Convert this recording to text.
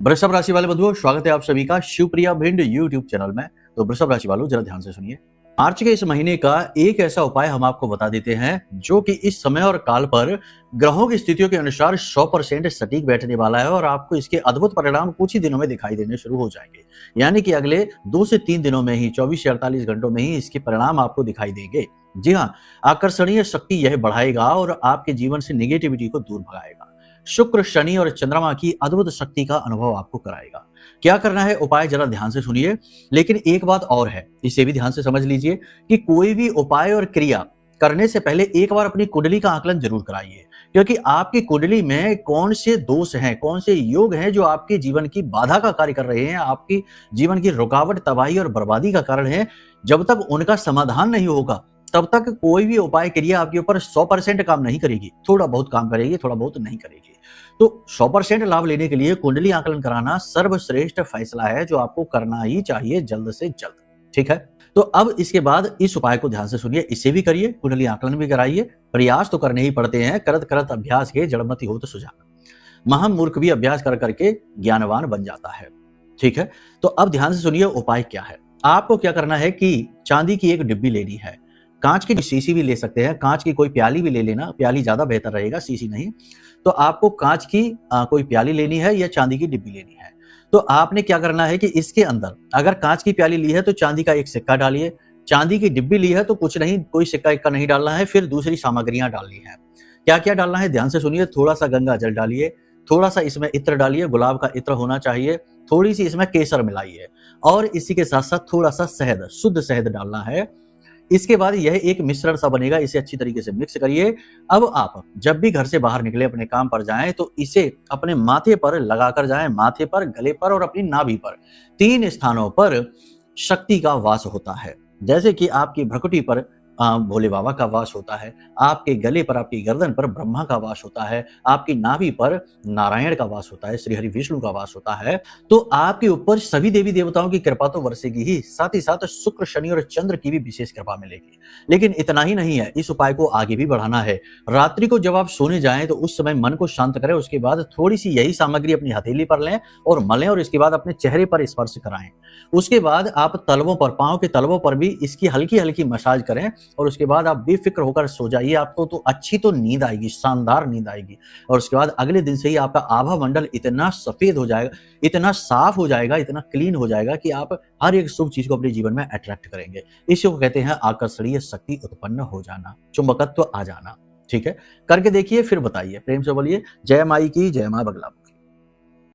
वृषभ राशि वाले बंधुओं, स्वागत है आप सभी का शिवप्रिया भिंड यूट्यूब चैनल में। तो वृषभ राशि वालों, जरा ध्यान से सुनिए। मार्च के इस महीने का एक ऐसा उपाय हम आपको बता देते हैं जो कि इस समय और काल पर ग्रहों की स्थितियों के अनुसार 100% सटीक बैठने वाला है और आपको इसके अद्भुत परिणाम कुछ ही दिनों में दिखाई देने शुरू हो जाएंगे। यानी कि अगले 2 से 3 दिनों में ही, 24 से 48 घंटों में ही इसके परिणाम आपको दिखाई देंगे। जी हाँ, आकर्षणीय शक्ति यह बढ़ाएगा और आपके जीवन से निगेटिविटी को दूर भगाएगा। शुक्र, शनि और चंद्रमा की अद्भुत शक्ति का अनुभव आपको कराएगा। क्या करना है उपाय, जरा ध्यान से सुनिए। लेकिन एक बात और है, इसे भी ध्यान से समझ लीजिए कि कोई भी उपाय और क्रिया करने से पहले एक बार अपनी कुंडली का आकलन जरूर कराइए, क्योंकि आपकी कुंडली में कौन से दोष हैं, कौन से योग हैं जो आपके जीवन की बाधा का कार्य कर रहे हैं, आपकी जीवन की रुकावट, तबाही और बर्बादी का कारण है। जब तक उनका समाधान नहीं होगा तब तक कोई भी उपाय क्रिया आपके ऊपर 100% काम नहीं करेगी। थोड़ा बहुत काम करेगी, थोड़ा बहुत नहीं करेगी। तो 100% लाभ लेने के लिए कुंडली आकलन कराना सर्वश्रेष्ठ फैसला है जो आपको करना ही चाहिए जल्द से जल्द। ठीक है, तो अब इसके बाद इस उपाय को ध्यान से सुनिए, इसे भी करिए, कुंडली आकलन भी कराइए। प्रयास तो करने ही पड़ते हैं, करत करत अभ्यास के जड़मति होत सुजान। महामूर्ख भी अभ्यास कर करके ज्ञानवान बन जाता है। ठीक है, तो अब ध्यान से सुनिए उपाय क्या है। आपको क्या करना है कि चांदी की एक डिब्बी लेनी है, कांच की शीशी भी ले सकते हैं, कांच की कोई प्याली भी ले लेना, प्याली ज्यादा बेहतर रहेगा, शीशी नहीं। तो आपको कांच की कोई प्याली लेनी है या चांदी की डिब्बी लेनी है। तो आपने क्या करना है कि इसके अंदर अगर कांच की प्याली ली है तो चांदी का एक सिक्का डालिए, चांदी की डिब्बी ली है तो कुछ नहीं, कोई सिक्का इक्का नहीं डालना है। फिर दूसरी सामग्रियां डालनी है। क्या क्या डालना है ध्यान से सुनिए। थोड़ा सा गंगा जल डालिए, थोड़ा सा इसमें इत्र डालिए, गुलाब का इत्र होना चाहिए, थोड़ी सी इसमें केसर मिलाइए और इसी के साथ साथ थोड़ा सा शहद, शुद्ध शहद डालना है। इसके बाद यह एक मिश्रण सा बनेगा, इसे अच्छी तरीके से मिक्स करिए। अब आप जब भी घर से बाहर निकले, अपने काम पर जाएं, तो इसे अपने माथे पर लगाकर जाएं, माथे पर, गले पर और अपनी नाभि पर। 3 स्थानों पर शक्ति का वास होता है। जैसे कि आपकी भ्रुकुटी पर भोले बाबा का वास होता है, आपके गले पर, आपकी गर्दन पर ब्रह्मा का वास होता है, आपकी नाभि पर नारायण का वास होता है, श्री हरि विष्णु का वास होता है। तो आपके ऊपर सभी देवी देवताओं की कृपा तो बरसेगी ही, साथ ही साथ शुक्र, शनि और चंद्र की भी विशेष कृपा मिलेगी। लेकिन इतना ही नहीं है, इस उपाय को आगे भी बढ़ाना है। रात्रि को जब आप सोने जाएं तो उस समय मन को शांत करें, उसके बाद थोड़ी सी यही सामग्री अपनी हथेली पर लें और मलें और इसके बाद अपने चेहरे पर स्पर्श कराएं। उसके बाद आप तलवों पर, पांव के तलवों पर भी इसकी हल्की हल्की मसाज करें और उसके बाद आप बेफिक्र होकर सो जाइए। आपको तो अच्छी तो नींद आएगी, शानदार नींद आएगी। और उसके बाद अगले दिन से ही आपका आभा मंडल इतना सफेद हो जाएगा, इतना साफ हो जाएगा, इतना क्लीन हो जाएगा कि आप हर एक शुभ चीज को अपने जीवन में अट्रैक्ट करेंगे। इसी को कहते हैं आकर्षणीय शक्ति उत्पन्न हो जाना, चुंबकत्व आ जाना। ठीक है, करके देखिए, फिर बताइए, प्रेम से बोलिए जय माई की, जय मां बगला।